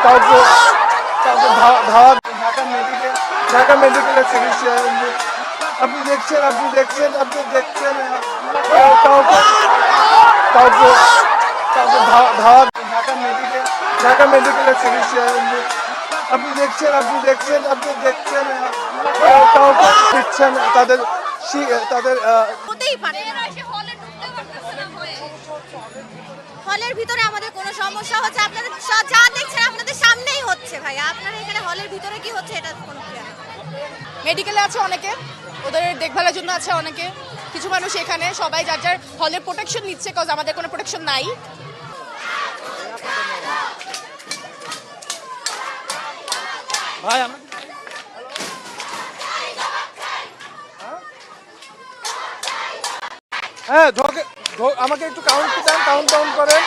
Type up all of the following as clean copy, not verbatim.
কাউকে কাউকে ধাওয়া ঢাকা মেডিকেলের চিকিৎসা আপনি দেখছেন কাউকে কাউকে কাউকে ধাওয়া ঢাকা মেডিকেলের চিকিৎসা আপনি দেখছেন কাউকে দিচ্ছেন তাদের হতেই পারে না। হলের ভিতরে আমাদের কোনো সমস্যা হচ্ছে, আপনাদের যা দেখছেন আপনাদের সামনেই হচ্ছে ভাই, আপনারা এখানে হলের ভিতরে কি হচ্ছে এটা কোনো ক্লিয়ার। মেডিকেলে আছে অনেকে, ওদের দেখভালের জন্য আছে অনেকে, কিছু মানুষ এখানে সবাই যার যার হলের প্রোটেকশন নিচ্ছে, কজ আমাদের কোনো প্রোটেকশন নাই। ভাই হ্যাঁ আমাকে একটু কাউন্ট করেন।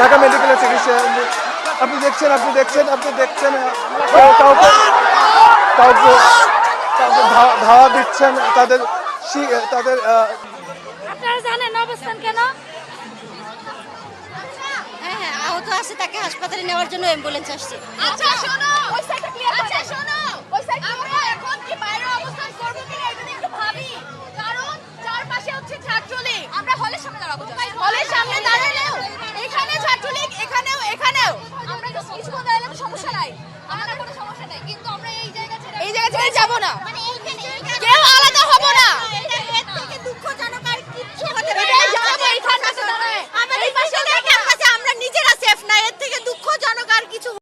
ঢাকা মেডিকেলের চিকিৎসা আপনি দেখছেন কাউকে কাউকে ধাওয়া দিচ্ছেন তাদের আপনারা জানেন অবস্থান কেন? হ্যাঁ আহত আছে, তাকে হাসপাতালে নেওয়ার জন্য অ্যাম্বুলেন্স আসছে। আচ্ছা শোনো, ওই সাইডটা ক্লিয়ার করো। আচ্ছা শোনো, ওই সাইড আমরা এখন কি বাইরে অবস্থান করব কিনা এটা নিয়ে একটু ভাবি, কারণ চারপাশে হচ্ছে ছাত্রলীগ। আমরা হলের সামনে দাঁড়াবো, হলের সামনে দাঁড়ালেও এখানে ছাত্রলীগ, এখানেও আমরা তো কিছু দাঁড়ালে তো সমস্যা নাই, আমাদের কোনো সমস্যা নাই, কিন্তু আমরা এই জায়গা ছেড়ে যাব না, মানে এইখানে কেউ আলাদা হব না।